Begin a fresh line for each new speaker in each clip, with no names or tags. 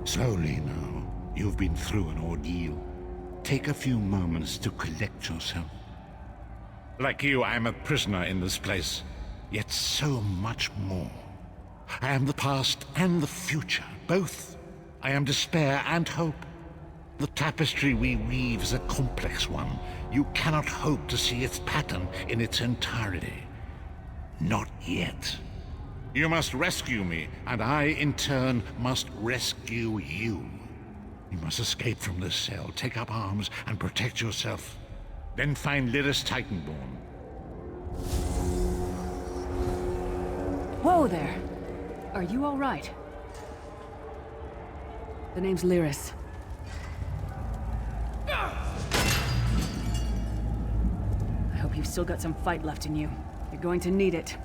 Slowly now. You've been through an ordeal. Take a few moments to collect yourself. Like you, I am a prisoner in this place. Yet so much more. I am the past and the future, both. I am despair and hope. The tapestry we weave is a complex one. You cannot hope to see its pattern in its entirety. Not yet. You must rescue me, and I, in turn, must rescue you. You must escape from this cell, take up arms, and protect yourself. Then find Lyris Titanborn.
Whoa there! Are you all right? The name's Lyris. I hope you've still got some fight left in you. You're going to need it.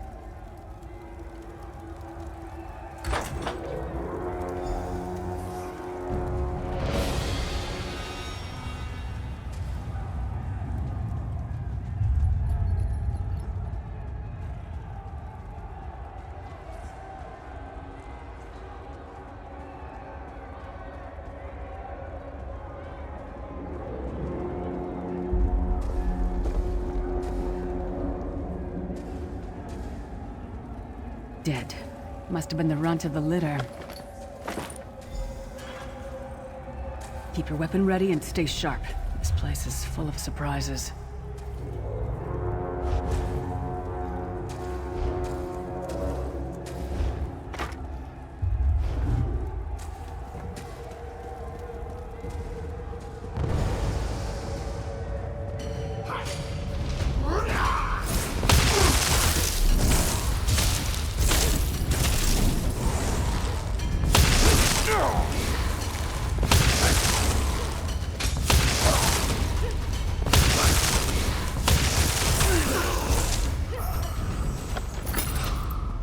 Dead. Must have been the runt of the litter. Keep your weapon ready and stay sharp. This place is full of surprises.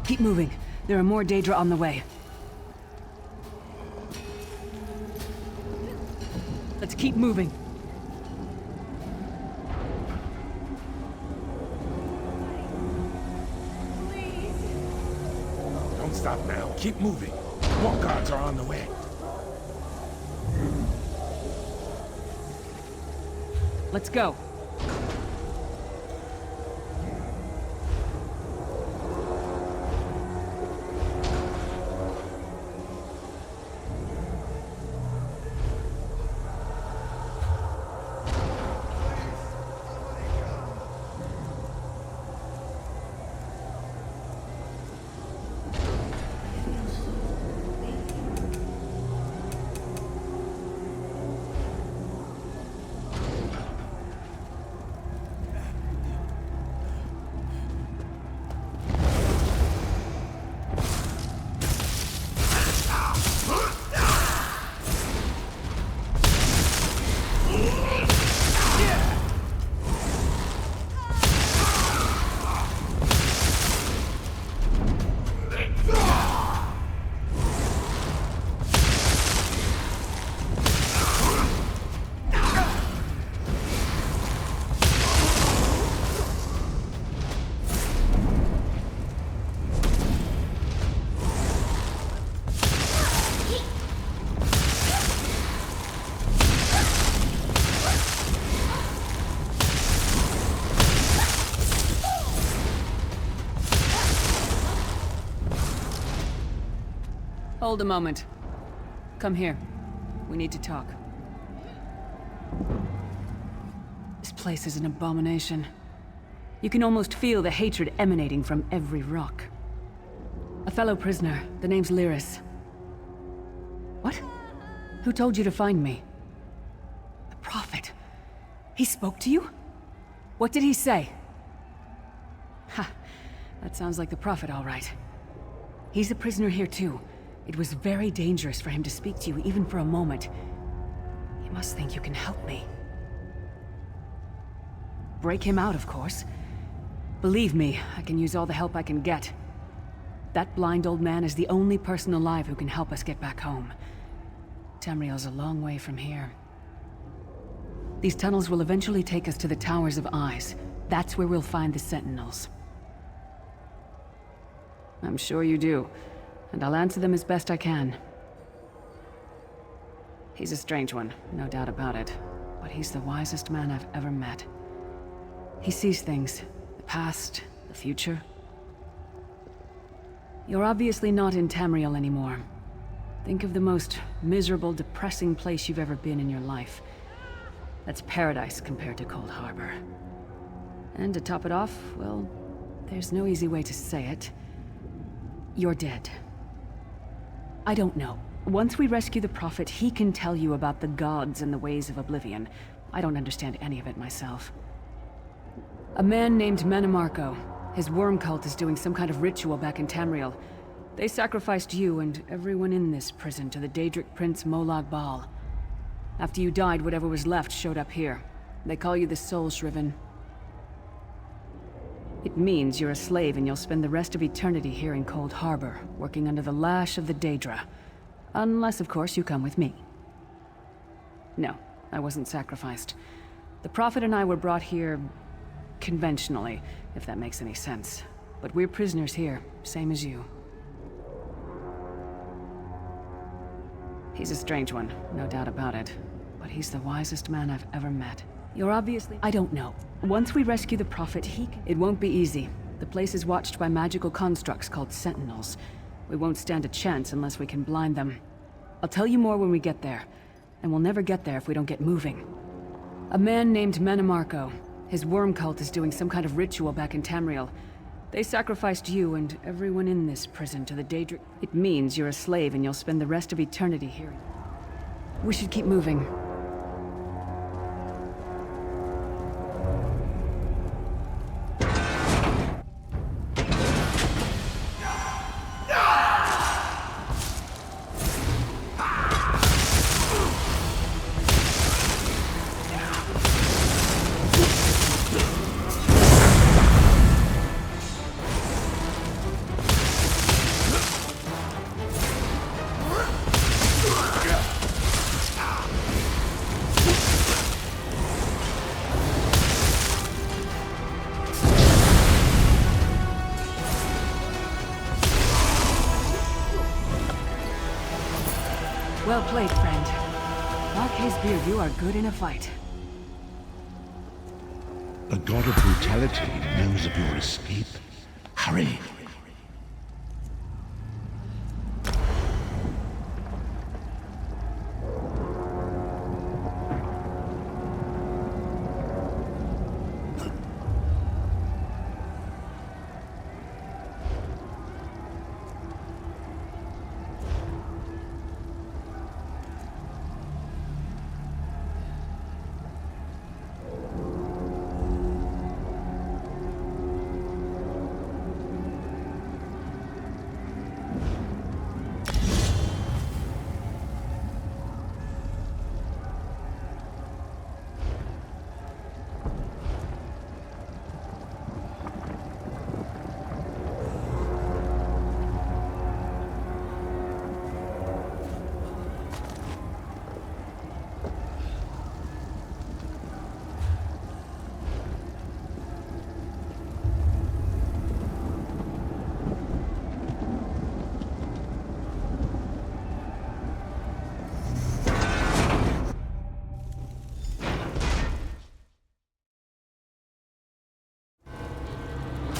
Keep moving. There are more Daedra on the way. Let's keep moving.
Don't stop now. Keep moving. More guards are on the way.
Let's go. Hold a moment. Come here. We need to talk. This place is an abomination. You can almost feel the hatred emanating from every rock. A fellow prisoner. The name's Lyris. What? Who told you to find me? The Prophet. He spoke to you? What did he say? Ha. That sounds like the Prophet, all right. He's a prisoner here too. It was very dangerous for him to speak to you, even for a moment. You must think you can help me. Break him out, of course. Believe me, I can use all the help I can get. That blind old man is the only person alive who can help us get back home. Tamriel's a long way from here. These tunnels will eventually take us to the Towers of Eyes. That's where we'll find the Sentinels. I'm sure you do. And I'll answer them as best I can. He's a strange one, no doubt about it. But he's the wisest man I've ever met. He sees things. The past, the future. You're obviously not in Tamriel anymore. Think of the most miserable, depressing place you've ever been in your life. That's paradise compared to Cold Harbor. And to top it off, well, there's no easy way to say it. You're dead. I don't know. Once we rescue the Prophet, he can tell you about the gods and the ways of Oblivion. I don't understand any of it myself. A man named Mannimarco. His worm cult is doing some kind of ritual back in Tamriel. They sacrificed you and everyone in this prison to the Daedric Prince Molag Bal. After you died, whatever was left showed up here. They call you the Soul Shriven. It means you're a slave and you'll spend the rest of eternity here in Cold Harbor, working under the lash of the Daedra. Unless, of course, you come with me. No, I wasn't sacrificed. The Prophet and I were brought here conventionally, if that makes any sense. But we're prisoners here, same as you. He's a strange one, no doubt about it. But he's the wisest man I've ever met. You're obviously... I don't know. Once we rescue the Prophet, it won't be easy. The place is watched by magical constructs called Sentinels. We won't stand a chance unless we can blind them. I'll tell you more when we get there. And we'll never get there if we don't get moving. A man named Mannimarco. His worm cult is doing some kind of ritual back in Tamriel. They sacrificed you and everyone in this prison to the Daedric... It means you're a slave and you'll spend the rest of eternity here. We should keep moving. Well played, friend. Marquez Beard, you are good in a fight.
The god of brutality knows of your escape. Hurry.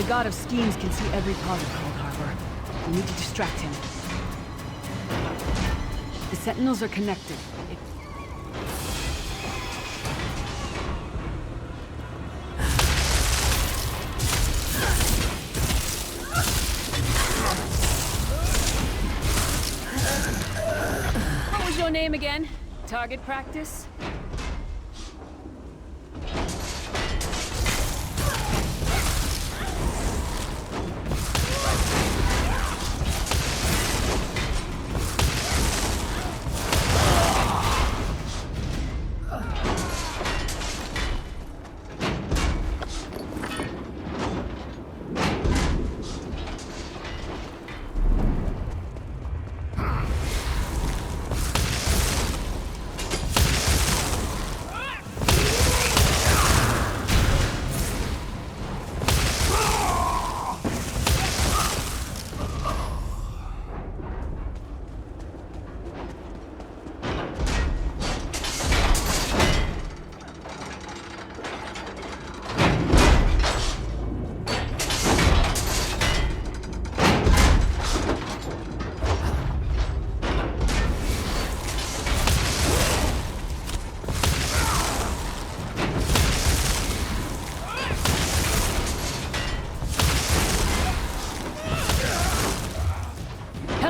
The God of Schemes can see every part of Cold Harbor. We need to distract him. The Sentinels are connected. What was your name again? Target practice?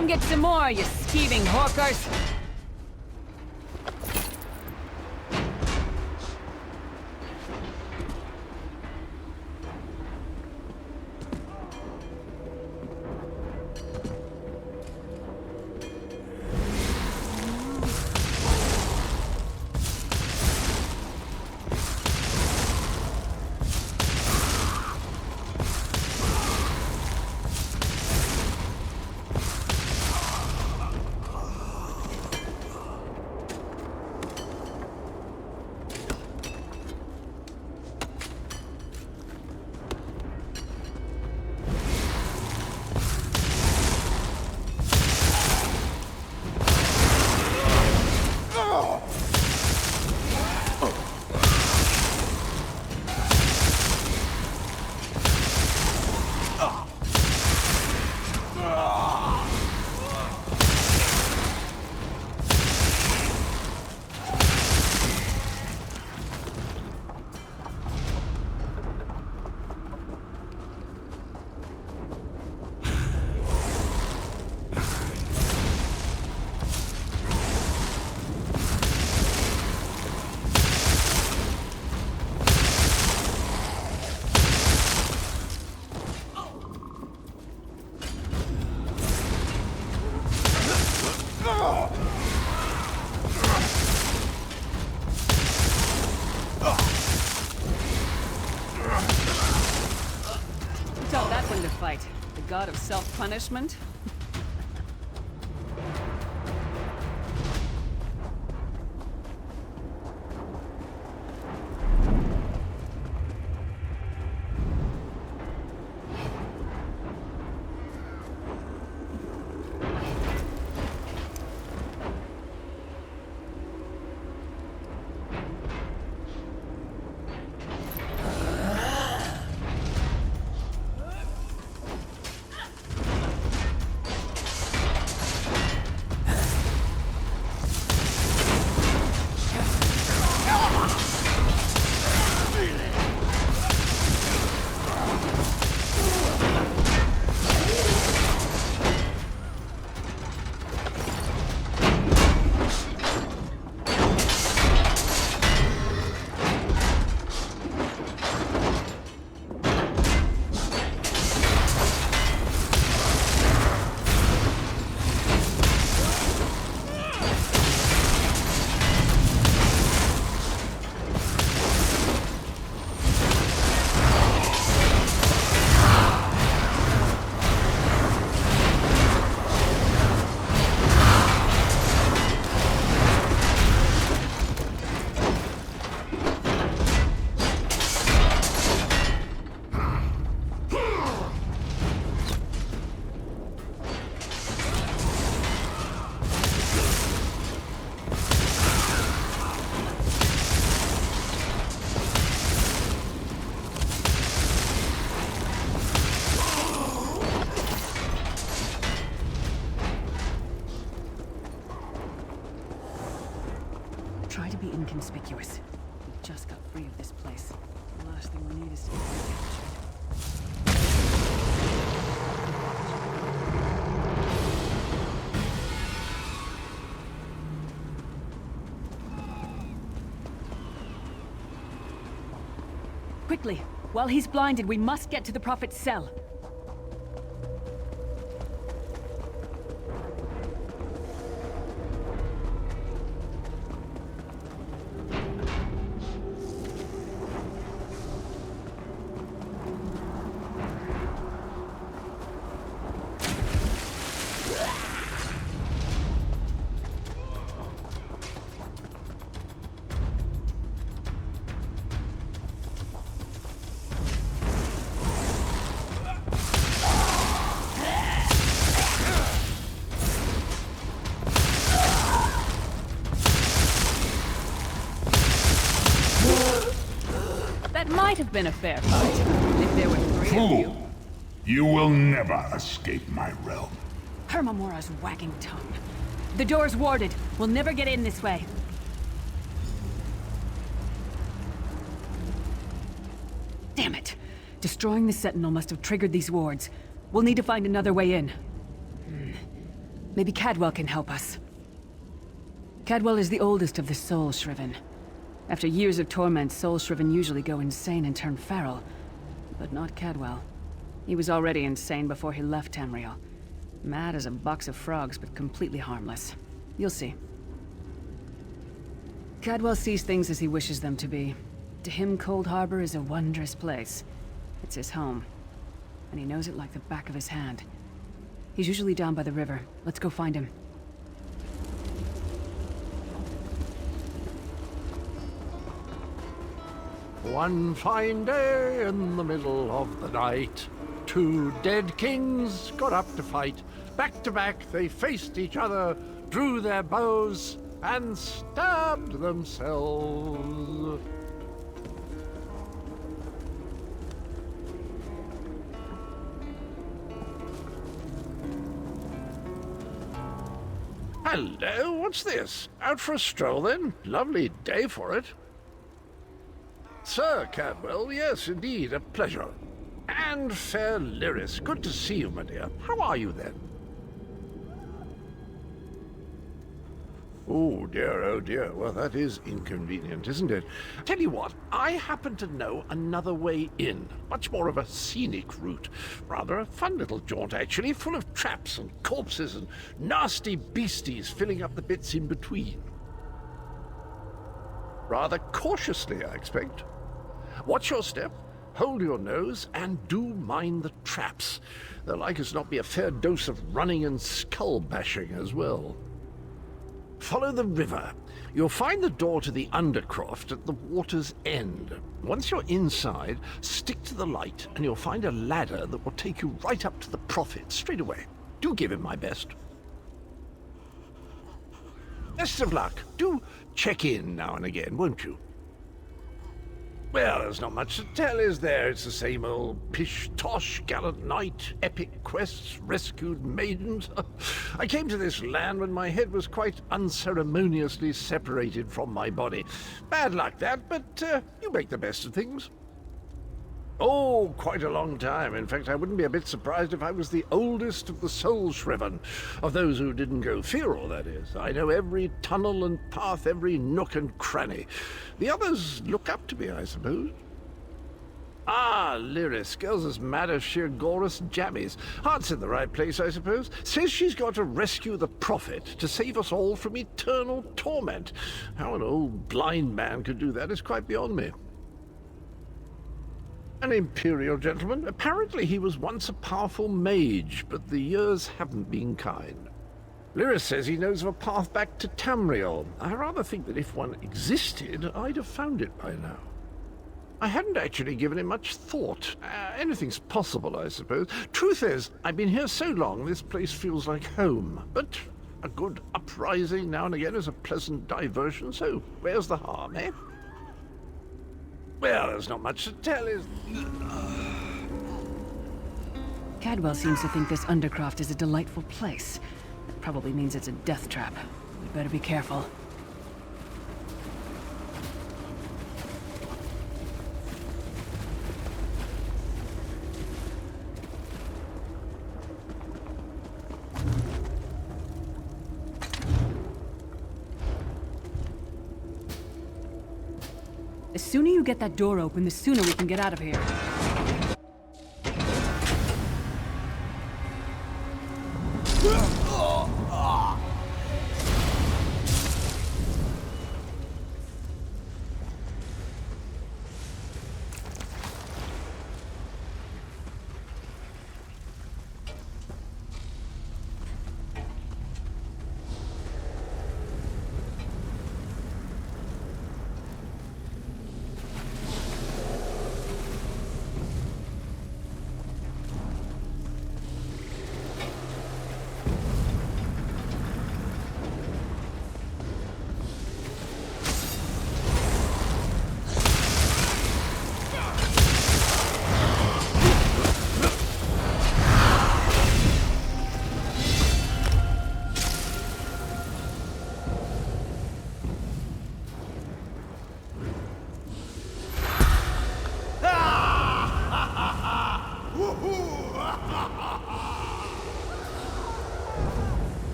Come get some more, you skeeving hawkers! Tell that one to fight. The god of self-punishment? Try to be inconspicuous. We just got free of this place. The last thing we need is to get recaptured. Quickly! While he's blinded, we must get to the Prophet's cell. Might have been a fair fight, if there were three of you.
Fool! You will never escape my realm.
Hermamora's wagging tongue. The door's warded. We'll never get in this way. Damn it! Destroying the Sentinel must have triggered these wards. We'll need to find another way in. Maybe Cadwell can help us. Cadwell is the oldest of the Soul Shriven. After years of torment, Soul Shriven usually go insane and turn feral. But not Cadwell. He was already insane before he left Tamriel. Mad as a box of frogs, but completely harmless. You'll see. Cadwell sees things as he wishes them to be. To him, Cold Harbor is a wondrous place. It's his home. And he knows it like the back of his hand. He's usually down by the river. Let's go find him.
One fine day in the middle of the night, two dead kings got up to fight. Back to back they faced each other, drew their bows, and stabbed themselves. Hello, what's this? Out for a stroll then? Lovely day for it. Sir Cadwell, yes, indeed, a pleasure. And fair Lyris, good to see you, my dear. How are you then? Oh dear, well that is inconvenient, isn't it? Tell you what, I happen to know another way in. Much more of a scenic route. Rather a fun little jaunt, actually, full of traps and corpses and nasty beasties filling up the bits in between. Rather cautiously, I expect. Watch your step, hold your nose, and do mind the traps. There'll like as not be a fair dose of running and skull-bashing as well. Follow the river. You'll find the door to the Undercroft at the water's end. Once you're inside, stick to the light, and you'll find a ladder that will take you right up to the Prophet straight away. Do give him my best. Best of luck. Do check in now and again, won't you? Well, there's not much to tell, is there? It's the same old pish-tosh, gallant knight, epic quests, rescued maidens. I came to this land when my head was quite unceremoniously separated from my body. Bad luck, that, but you make the best of things. Oh, quite a long time. In fact, I wouldn't be a bit surprised if I was the oldest of the Soul Shriven. Of those who didn't go feral, that is. I know every tunnel and path, every nook and cranny. The others look up to me, I suppose. Ah, Lyris, girl's as mad as sheer Gorus jammies. Heart's in the right place, I suppose. Says she's got to rescue the Prophet to save us all from eternal torment. How an old blind man could do that is quite beyond me. An Imperial gentleman. Apparently he was once a powerful mage, but the years haven't been kind. Lyris says he knows of a path back to Tamriel. I rather think that if one existed, I'd have found it by now. I hadn't actually given it much thought. Anything's possible, I suppose. Truth is, I've been here so long, this place feels like home. But a good uprising now and again is a pleasant diversion, so where's the harm, eh? Well, there's not much to tell, is...
Cadwell seems to think this Undercroft is a delightful place. That probably means it's a death trap. We'd better be careful. The sooner you get that door open, the sooner we can get out of here.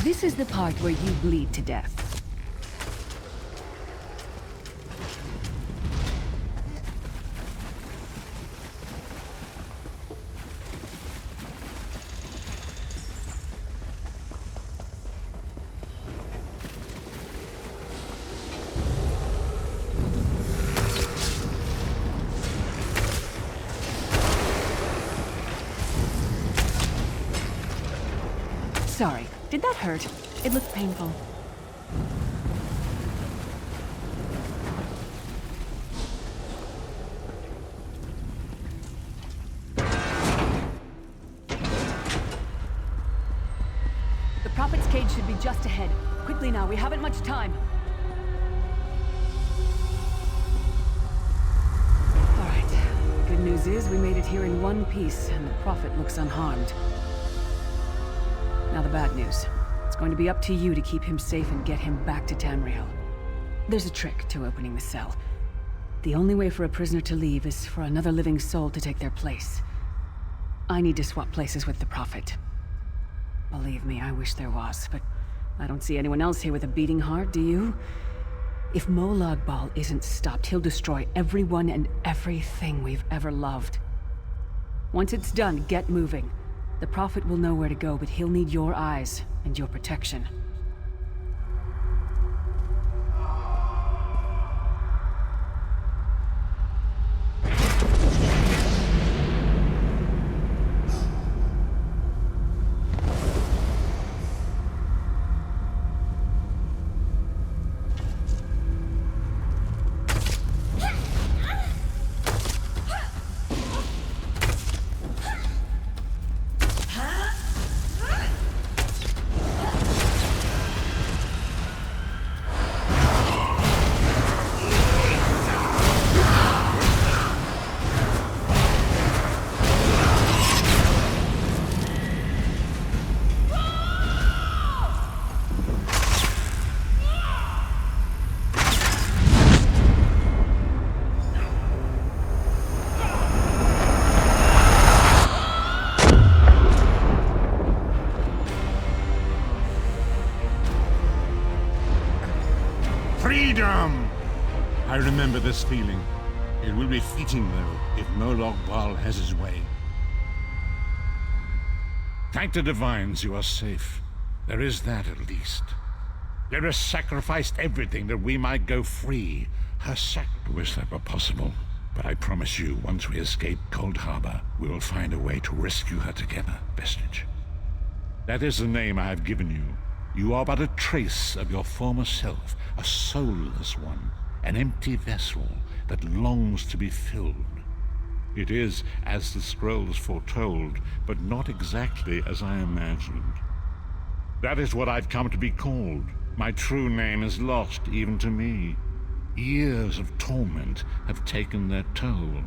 This is the part where you bleed to death. Sorry, did that hurt? It looked painful. The Prophet's cage should be just ahead. Quickly now, we haven't much time. Alright, the good news is we made it here in one piece, and the Prophet looks unharmed. Now the bad news. It's going to be up to you to keep him safe and get him back to Tamriel. There's a trick to opening the cell. The only way for a prisoner to leave is for another living soul to take their place. I need to swap places with the Prophet. Believe me, I wish there was, but I don't see anyone else here with a beating heart, do you? If Molag Bal isn't stopped, he'll destroy everyone and everything we've ever loved. Once it's done, get moving. The Prophet will know where to go, but he'll need your eyes and your protection.
Freedom! I remember this feeling. It will be fleeting, though, if Molag Bal has his way. Thank the Divines you are safe. There is that, at least. Lyris sacrificed everything that we might go free. Her I wish that were possible. But I promise you, once we escape Cold Harbor, we will find a way to rescue her together, Vestige. That is the name I have given you. You are but a trace of your former self, a soulless one, an empty vessel that longs to be filled. It is as the scrolls foretold, but not exactly as I imagined. That is what I've come to be called. My true name is lost even to me. Years of torment have taken their toll.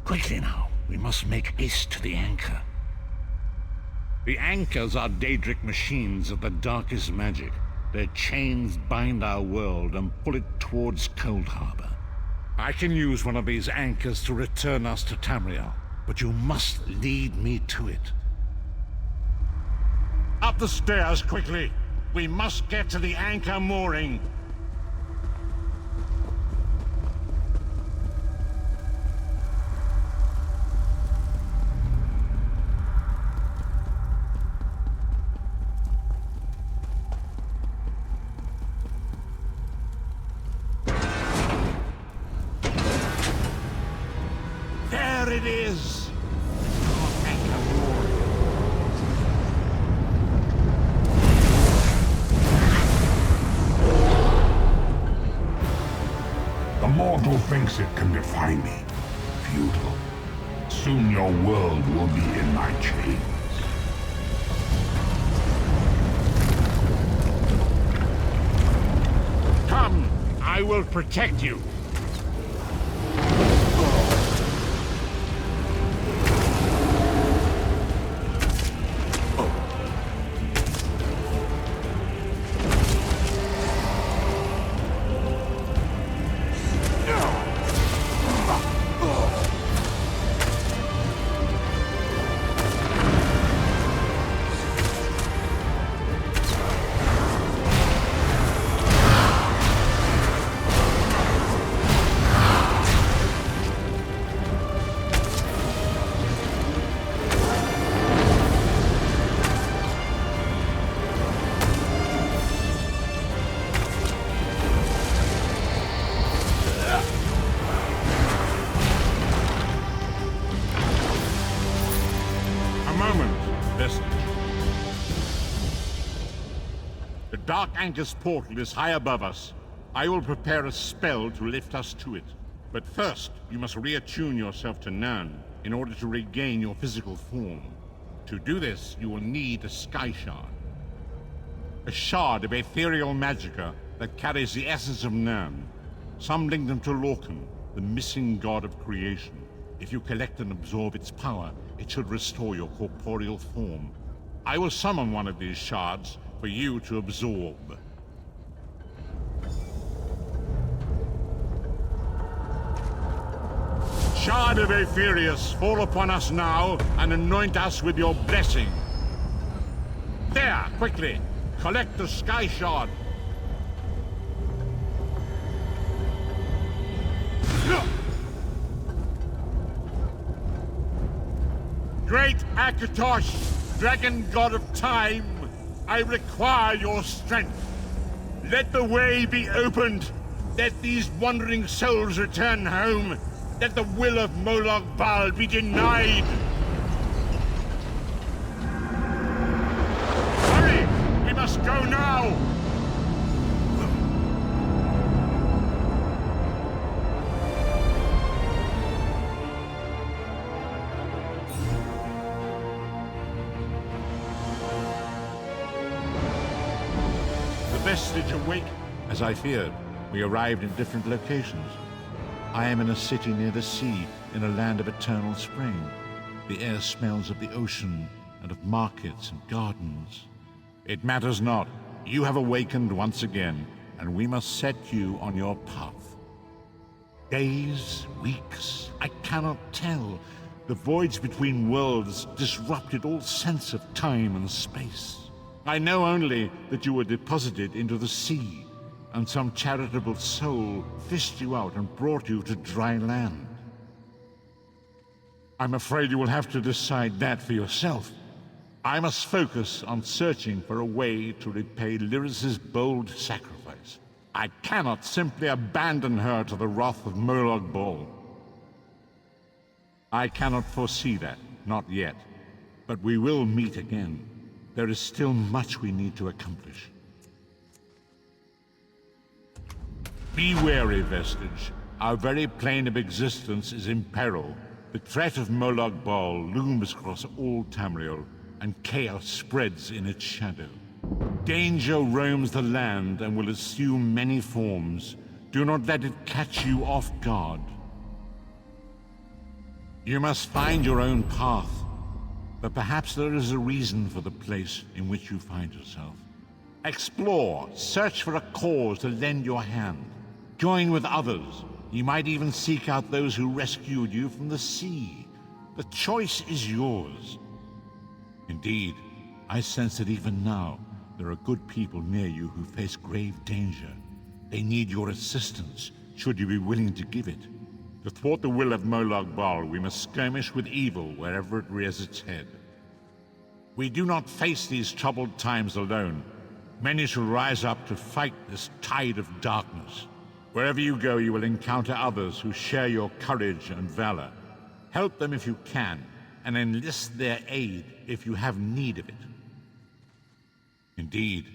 Quickly now, we must make haste to the anchor. The anchors are Daedric machines of the darkest magic. Their chains bind our world and pull it towards Cold Harbor. I can use one of these anchors to return us to Tamriel, but you must lead me to it. Up the stairs, quickly! We must get to the anchor mooring! There it is! Our anchor mooring.
The mortal thinks it can defy me. Futile. Soon your world will be in my chains.
Come, I will protect you. A moment, Vestige. The Dark Anchor's portal is high above us. I will prepare a spell to lift us to it. But first, you must reattune yourself to Nirn in order to regain your physical form. To do this, you will need a Sky Shard. A shard of ethereal magicka that carries the essence of Nirn. Some link them to Lorkhan, the missing god of creation. If you collect and absorb its power, it should restore your corporeal form. I will summon one of these shards for you to absorb. Shard of Aetherius, fall upon us now and anoint us with your blessing. There, quickly! Collect the Sky Shard. Great Akatosh, dragon god of time, I require your strength. Let the way be opened. Let these wandering souls return home. Let the will of Molag Bal be denied! Hurry! We must go now! The Vestige awake, as I feared. We arrived in different locations. I am in a city near the sea, in a land of eternal spring. The air smells of the ocean, and of markets and gardens. It matters not. You have awakened once again, and we must set you on your path. Days, weeks, I cannot tell. The voids between worlds disrupted all sense of time and space. I know only that you were deposited into the sea, and some charitable soul fished you out and brought you to dry land. I'm afraid you will have to decide that for yourself. I must focus on searching for a way to repay Lyris's bold sacrifice. I cannot simply abandon her to the wrath of Molag Bal. I cannot foresee that, not yet. But we will meet again. There is still much we need to accomplish. Be wary, Vestige. Our very plane of existence is in peril. The threat of Molag Bal looms across all Tamriel, and chaos spreads in its shadow. Danger roams the land and will assume many forms. Do not let it catch you off guard. You must find your own path, but perhaps there is a reason for the place in which you find yourself. Explore, search for a cause to lend your hand. Join with others. You might even seek out those who rescued you from the sea. The choice is yours. Indeed, I sense that even now, there are good people near you who face grave danger. They need your assistance, should you be willing to give it. To thwart the will of Molag Bal, we must skirmish with evil wherever it rears its head. We do not face these troubled times alone. Many shall rise up to fight this tide of darkness. Wherever you go, you will encounter others who share your courage and valor. Help them if you can, and enlist their aid if you have need of it. Indeed,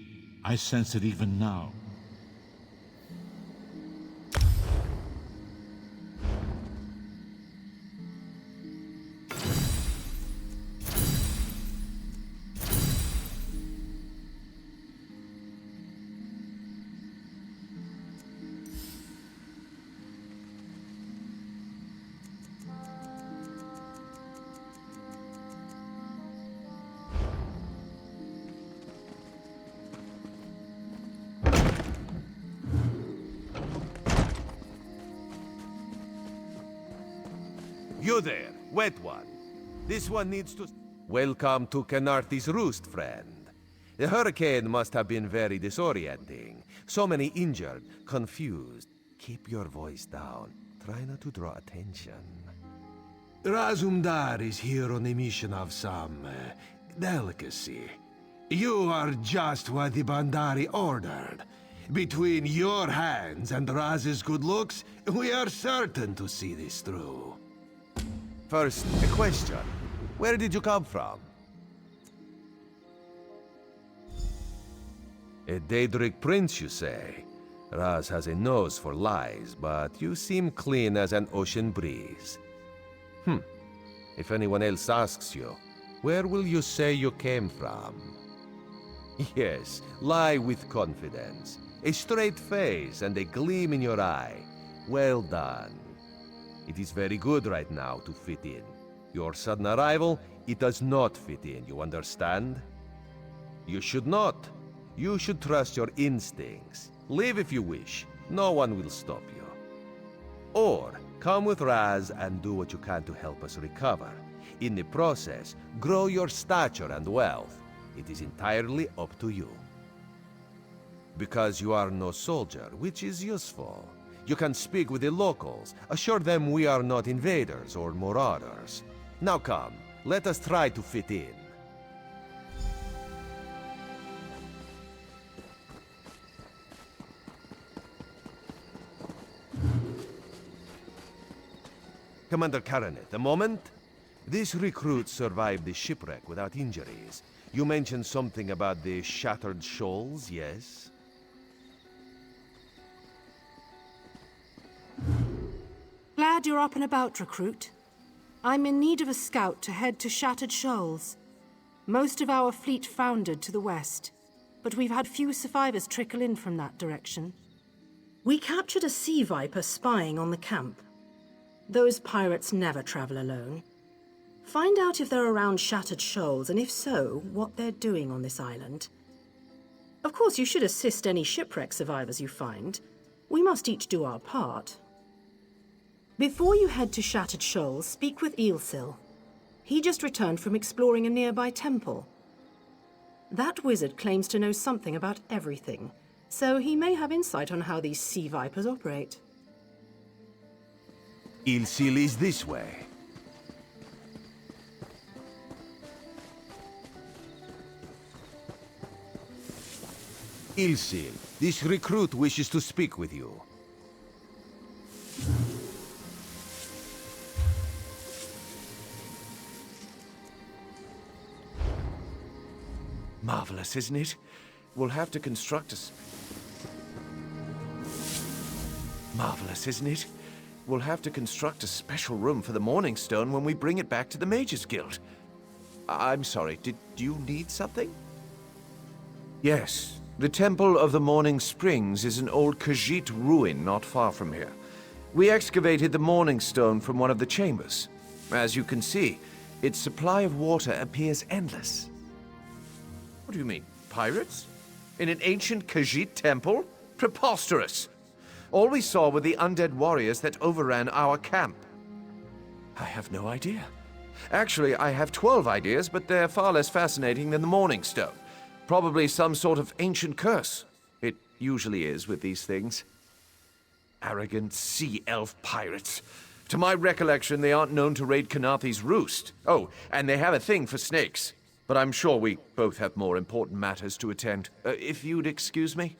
I sense it even now.
You there, wet one. This one needs to... Welcome to Khenarthi's Roost, friend. The hurricane must have been very disorienting. So many injured, confused. Keep your voice down. Try not to draw attention.
Razumdar is here on a mission of some delicacy. You are just what the Bandari ordered. Between your hands and Raz's good looks, we are certain to see this through.
First, a question. Where did you come from? A Daedric prince, you say? Raz has a nose for lies, but you seem clean as an ocean breeze. If anyone else asks you, where will you say you came from? Yes, lie with confidence. A straight face and a gleam in your eye. Well done. It is very good right now to fit in. Your sudden arrival, it does not fit in, you understand? You should not. You should trust your instincts. Leave if you wish. No one will stop you. Or, come with Raz and do what you can to help us recover. In the process, grow your stature and wealth. It is entirely up to you. Because you are no soldier, which is useful. You can speak with the locals, assure them we are not invaders or marauders. Now come, let us try to fit in. Commander Caranet, a moment. This recruit survived the shipwreck without injuries. You mentioned something about the Shattered Shoals, yes?
Glad you're up and about, recruit. I'm in need of a scout to head to Shattered Shoals. Most of our fleet foundered to the west, but we've had few survivors trickle in from that direction. We captured a sea viper spying on the camp. Those pirates never travel alone. Find out if they're around Shattered Shoals, and if so, what they're doing on this island. Of course, you should assist any shipwreck survivors you find. We must each do our part. Before you head to Shattered Shoals, speak with Eelsil. He just returned from exploring a nearby temple. That wizard claims to know something about everything, so he may have insight on how these sea vipers operate.
Eelsil is this way. Eelsil, this recruit wishes to speak with you.
Marvelous, isn't it? We'll have to construct a... Marvelous, isn't it? We'll have to construct a special room for the Morning Stone when we bring it back to the Mages Guild. I'm sorry, did you need something? Yes. The Temple of the Morning Springs is an old Khajiit ruin not far from here. We excavated the Morning Stone from one of the chambers. As you can see, its supply of water appears endless. What do you mean, pirates? In an ancient Khajiit temple? Preposterous! All we saw were the undead warriors that overran our camp. I have no idea. Actually, I have 12 ideas, but they're far less fascinating than the Morning Stone. Probably some sort of ancient curse. It usually is with these things. Arrogant sea elf pirates. To my recollection, they aren't known to raid Khenarthi's roost. Oh, and they have a thing for snakes. But I'm sure we both have more important matters to attend. If you'd excuse me?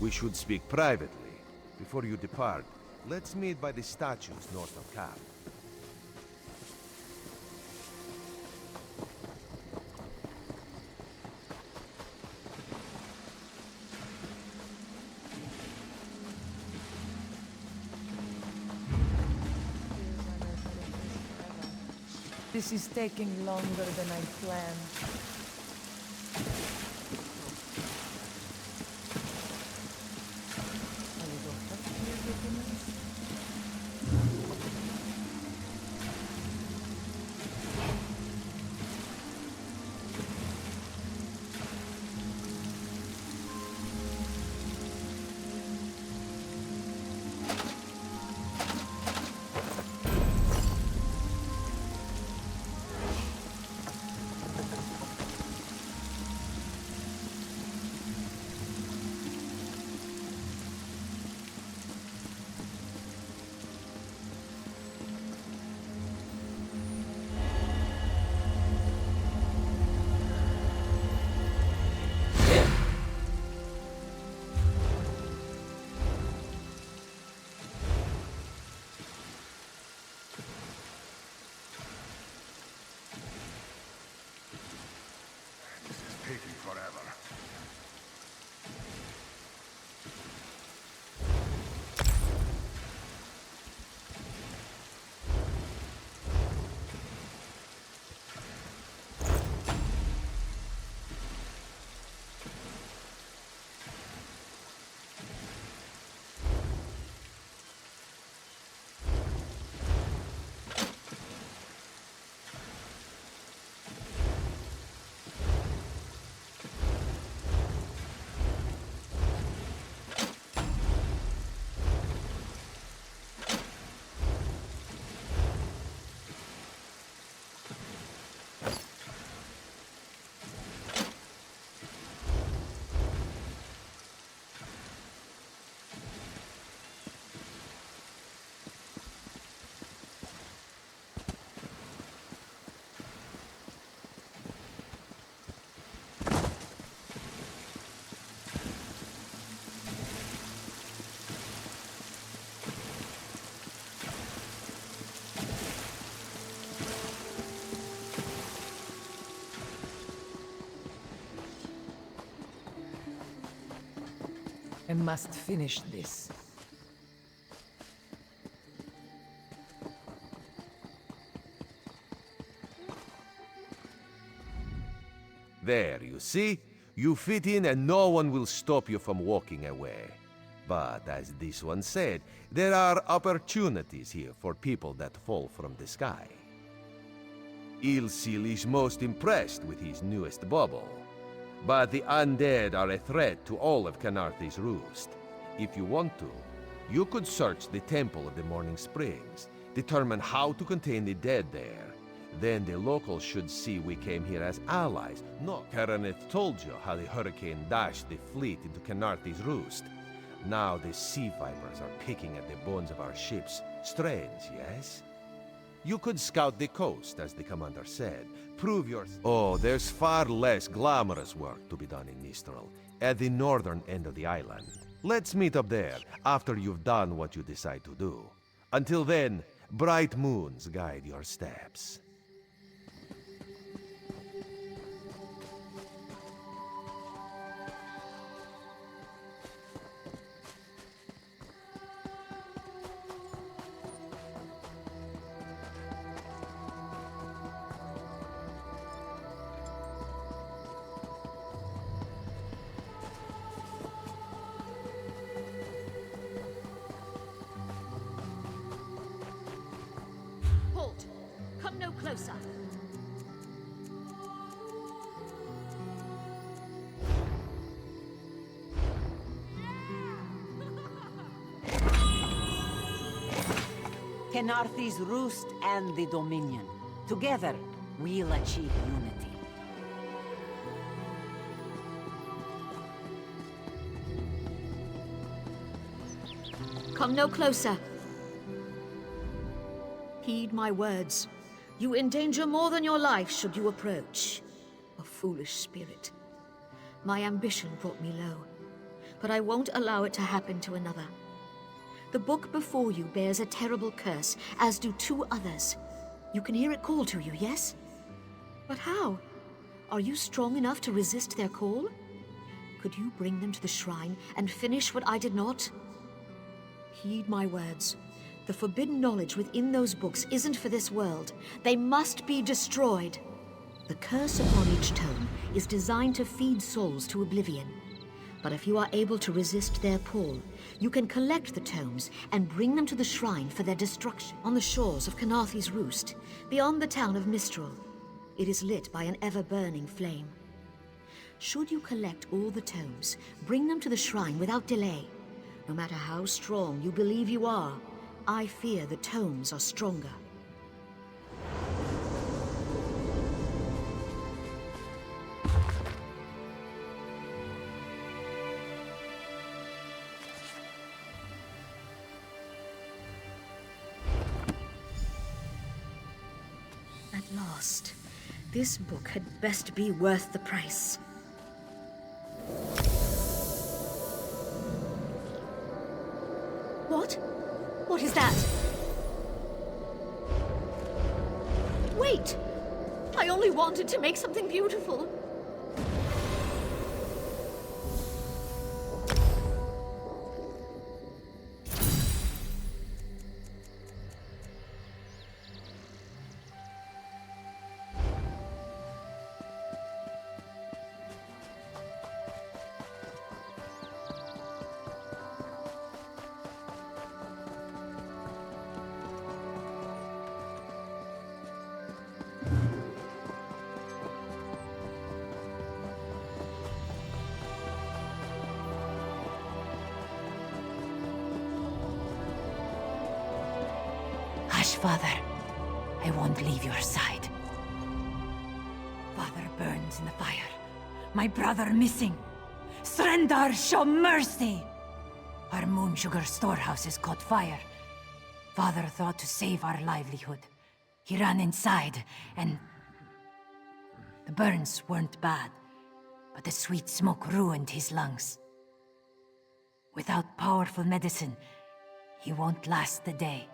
We should speak privately. Before you depart, let's meet by the statues north of camp.
This is taking longer than I planned. must finish this.
There, you see? You fit in and no one will stop you from walking away. But as this one said, there are opportunities here for people that fall from the sky. Ilsil is most impressed with his newest bauble. But the undead are a threat to all of Canarthy's Roost. If you want to, you could search the Temple of the Morning Springs, determine how to contain the dead there. Then the locals should see we came here as allies. No, Karaneth told you how the hurricane dashed the fleet into Canarthy's Roost. Now the sea vipers are picking at the bones of our ships. Strange, yes? You could scout the coast, as the commander said. Prove your... Oh, there's far less glamorous work to be done in Mistral, at the northern end of the island. Let's meet up there, after you've done what you decide to do. Until then, bright moons guide your steps.
Halt! Come no closer.
Canarthy's Roost and the Dominion. Together, we'll achieve unity.
Come no closer. Heed my words. You endanger more than your life should you approach. A foolish spirit. My ambition brought me low, but I won't allow it to happen to another. The book before you bears a terrible curse, as do 2 others. You can hear it call to you, yes? But how? Are you strong enough to resist their call? Could you bring them to the shrine and finish what I did not? Heed my words. The forbidden knowledge within those books isn't for this world. They must be destroyed. The curse upon each tome is designed to feed souls to oblivion. But if you are able to resist their pull, you can collect the tomes and bring them to the shrine for their destruction. On the shores of Canarthy's Roost, beyond the town of Mistral, it is lit by an ever-burning flame. Should you collect all the tomes, bring them to the shrine without delay. No matter how strong you believe you are, I fear the tomes are stronger. At last, this book had best be worth the price. What? What is that? Wait! I only wanted to make something beautiful.
Hush, Father. I won't leave your side. Father burns in the fire. My brother missing. Srendar, show mercy! Our moon sugar storehouse has caught fire. Father thought to save our livelihood. He ran inside, and... the burns weren't bad, but the sweet smoke ruined his lungs. Without powerful medicine, he won't last the day.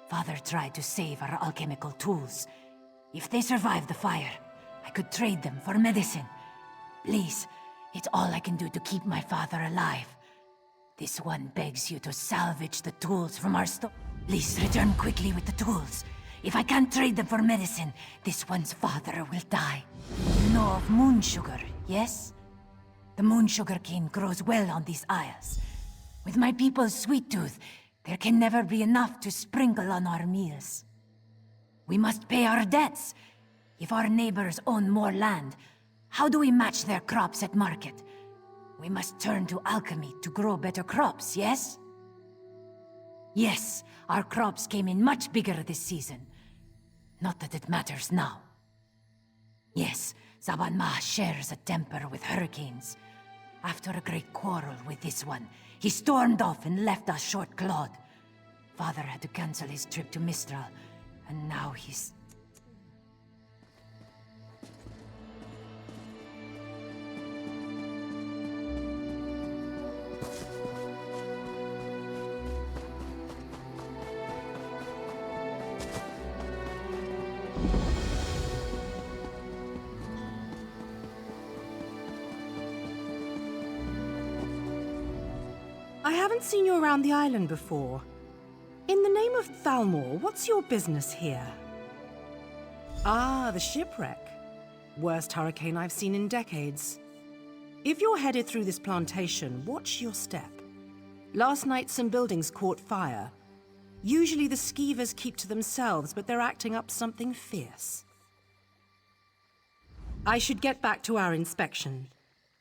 Father tried to save our alchemical tools. If they survive the fire, I could trade them for medicine. Please, it's all I can do to keep my father alive. This one begs you to salvage the tools from our store. Please return quickly with the tools. If I can't trade them for medicine, this one's father will die. You know of moon sugar, yes? The moon sugar cane grows well on these isles. With my people's sweet tooth, there can never be enough to sprinkle on our meals. We must pay our debts. If our neighbors own more land, how do we match their crops at market? We must turn to alchemy to grow better crops, yes? Yes, our crops came in much bigger this season. Not that it matters now. Yes, Zaban shares a temper with hurricanes. After a great quarrel with this one, he stormed off and left us short-clawed. Father had to cancel his trip to Mistral, and now he's...
I haven't seen you around the island before. In the name of Thalmor, what's your business here? Ah, the shipwreck. Worst hurricane I've seen in decades. If you're headed through this plantation, watch your step. Last night some buildings caught fire. Usually the skeevers keep to themselves, but they're acting up something fierce. I should get back to our inspection.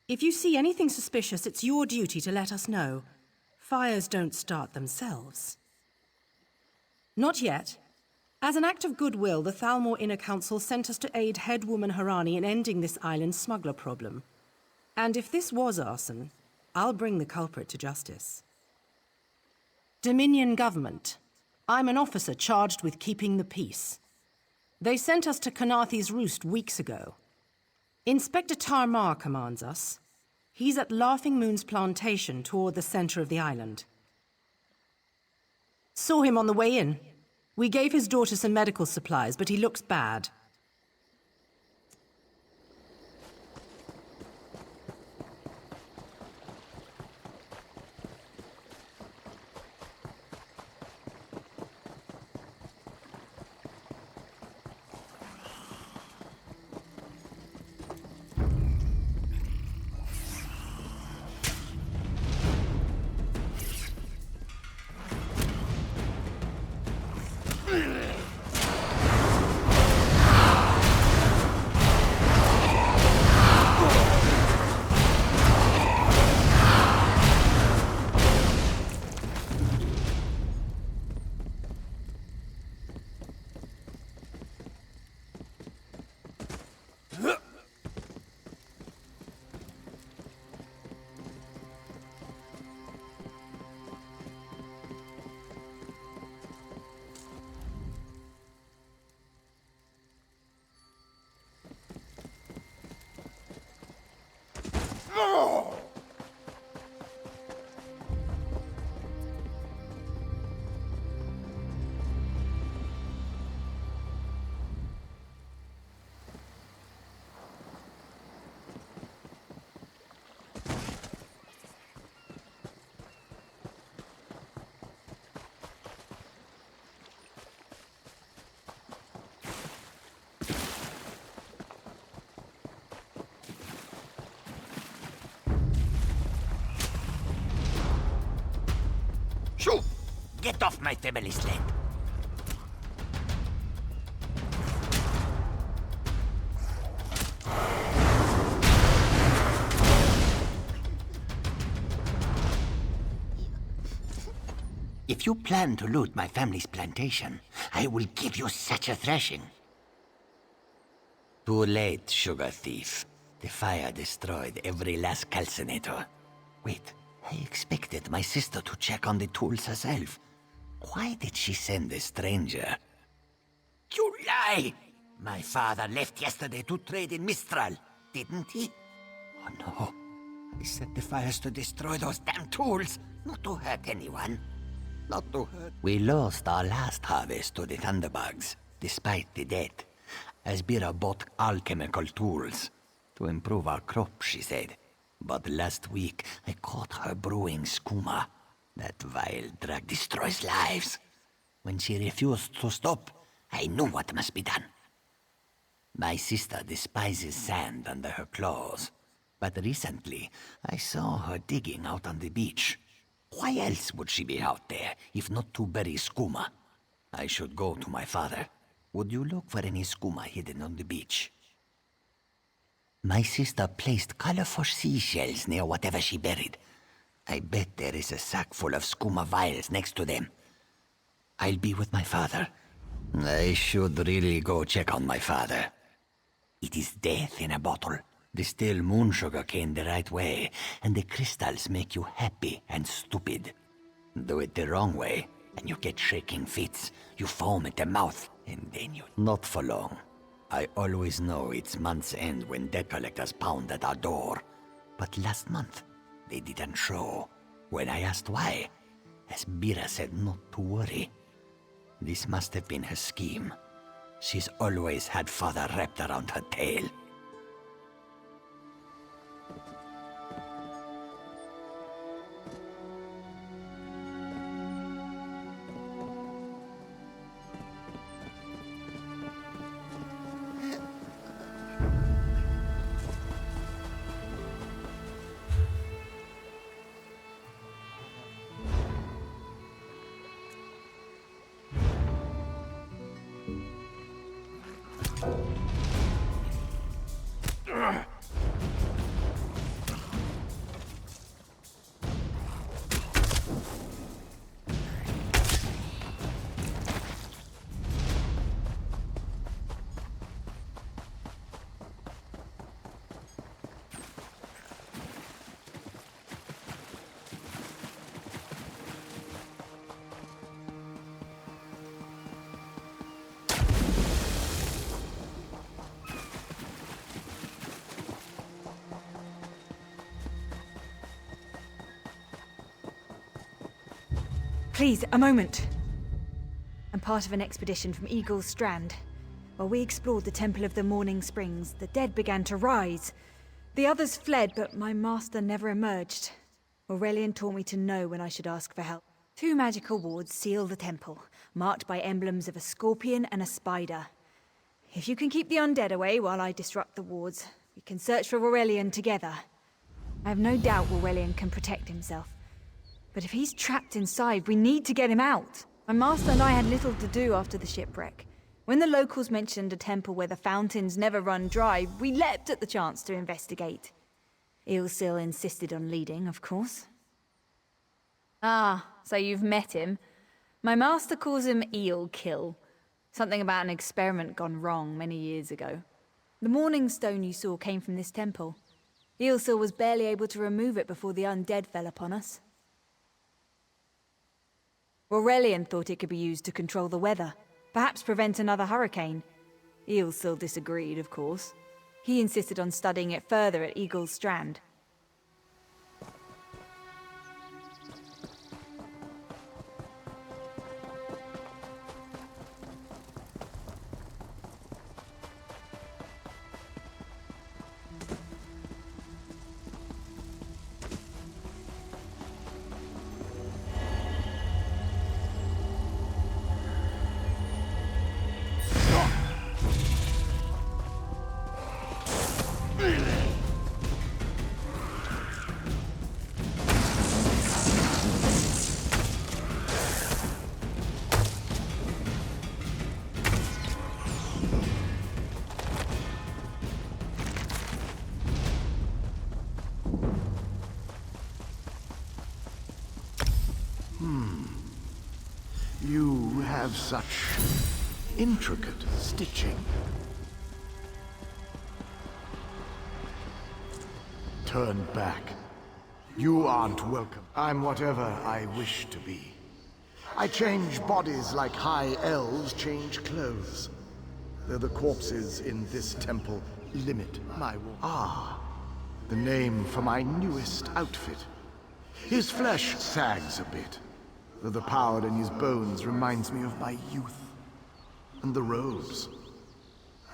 If you see anything suspicious, it's your duty to let us know. Fires don't start themselves. Not yet. As an act of goodwill, the Thalmor Inner Council sent us to aid headwoman Harani in ending this island's smuggler problem. And if this was arson, I'll bring the culprit to justice. Dominion government. I'm an officer charged with keeping the peace. They sent us to Kanathi's Roost weeks ago. Inspector Tarmar commands us. He's at Laughing Moon's plantation toward the center of the island. Saw him on the way in. We gave his daughter some medical supplies, but he looks bad.
Shoo! Get off my family's land! If you plan to loot my family's plantation, I will give you such a thrashing. Too late, sugar thief. The fire destroyed every last calcinator. Wait, I expected my sister to check on the tools herself. Why did she send a stranger? You lie! My father left yesterday to trade in Mistral, didn't he? Oh no. He set the fires to destroy those damn tools, not to hurt anyone. Not to hurt. We lost our last harvest to the Thunderbugs, despite the debt. Asbira bought alchemical tools to improve our crop, she said. But last week, I caught her brewing skooma. That vile drug destroys lives. When she refused to stop, I knew what must be done. My sister despises sand under her claws. But recently, I saw her digging out on the beach. Why else would she be out there, if not to bury skooma? I should go to my father. Would you look for any skooma hidden on the beach? My sister placed colorful seashells near whatever she buried. I bet there is a sack full of skooma vials next to them. I'll be with my father. I should really go check on my father. It is death in a bottle. Distill moon sugar cane the right way, and the crystals make you happy and stupid. Do it the wrong way, and you get shaking fits. You foam at the mouth, and then you... Not for long. I always know it's month's end when debt collectors pound at our door. But last month, they didn't show. When I asked why, Asbira said not to worry. This must have been her scheme. She's always had father wrapped around her tail.
Please, a moment. I'm part of an expedition from Eagle's Strand. While we explored the Temple of the Morning Springs, the dead began to rise. The others fled, but my master never emerged. Aurelian taught me to know when I should ask for help. 2 magical wards seal the temple, marked by emblems of a scorpion and a spider. If you can keep the undead away while I disrupt the wards, we can search for Aurelian together. I have no doubt Aurelian can protect himself. But if he's trapped inside, we need to get him out. My master and I had little to do after the shipwreck. When the locals mentioned a temple where the fountains never run dry, we leapt at the chance to investigate. Eilsil insisted on leading, of course. Ah, so you've met him. My master calls him Eelkill. Something about an experiment gone wrong many years ago. The Morning Stone you saw came from this temple. Eilsil was barely able to remove it before the undead fell upon us. Aurelian thought it could be used to control the weather, perhaps prevent another hurricane. Eilsil disagreed, of course. He insisted on studying it further at Eagle's Strand.
You have such intricate stitching. Turn back. You aren't welcome. I'm whatever I wish to be. I change bodies like high elves change clothes. Though the corpses in this temple limit my walk. Ah, the name for my newest outfit. His flesh sags a bit, though the power in his bones reminds me of my youth. And the robes.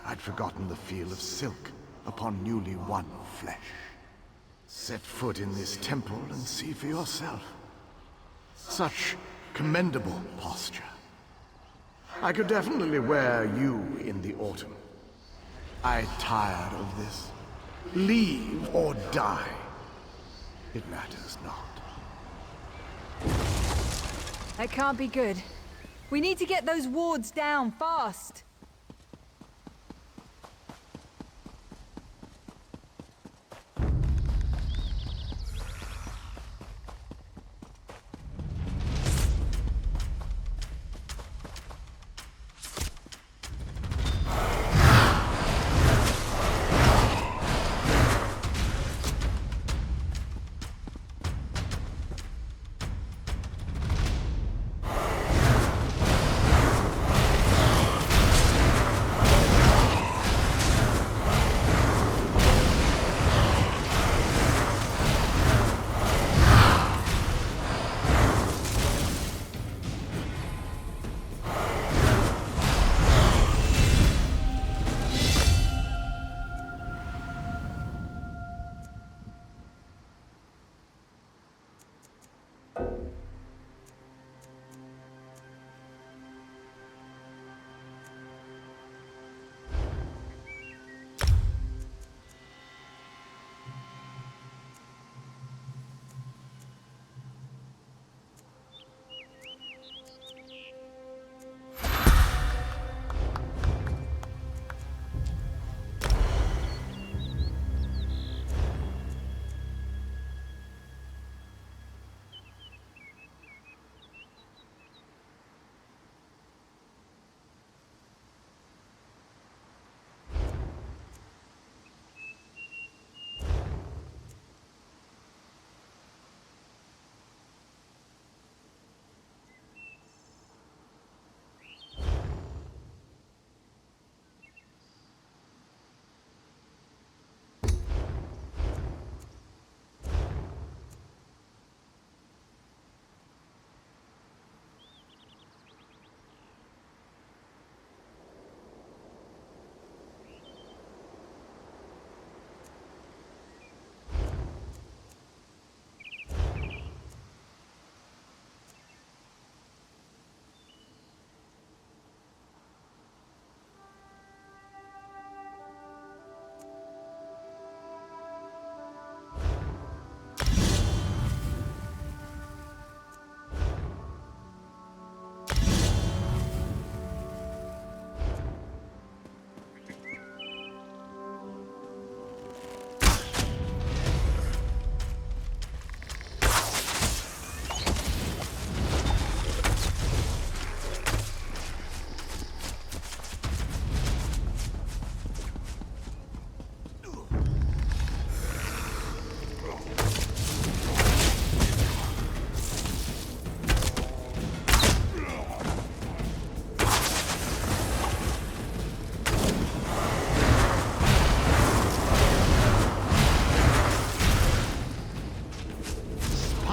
I'd forgotten the feel of silk upon newly won flesh.
Set foot in this temple and see for yourself. Such commendable posture. I could definitely wear you in the autumn. I tired of this. Leave or die. It matters not.
That can't be good. We need to get those wards down, fast!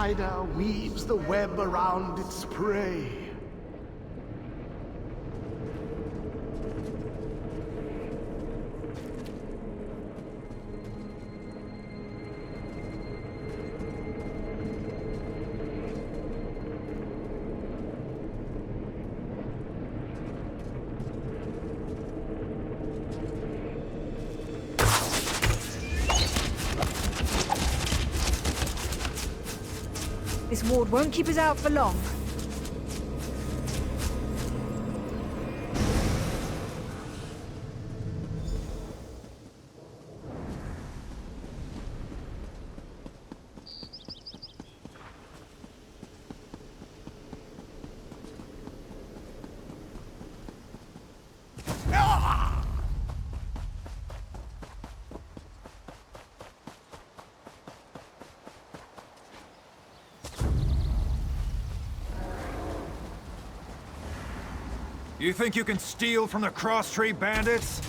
Spider weaves the web around its prey.
This ward won't keep us out for long.
You think you can steal from the Crosstree bandits?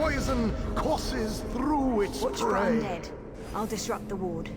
poison courses through its
Watch for
prey.
undead. I'll disrupt the ward.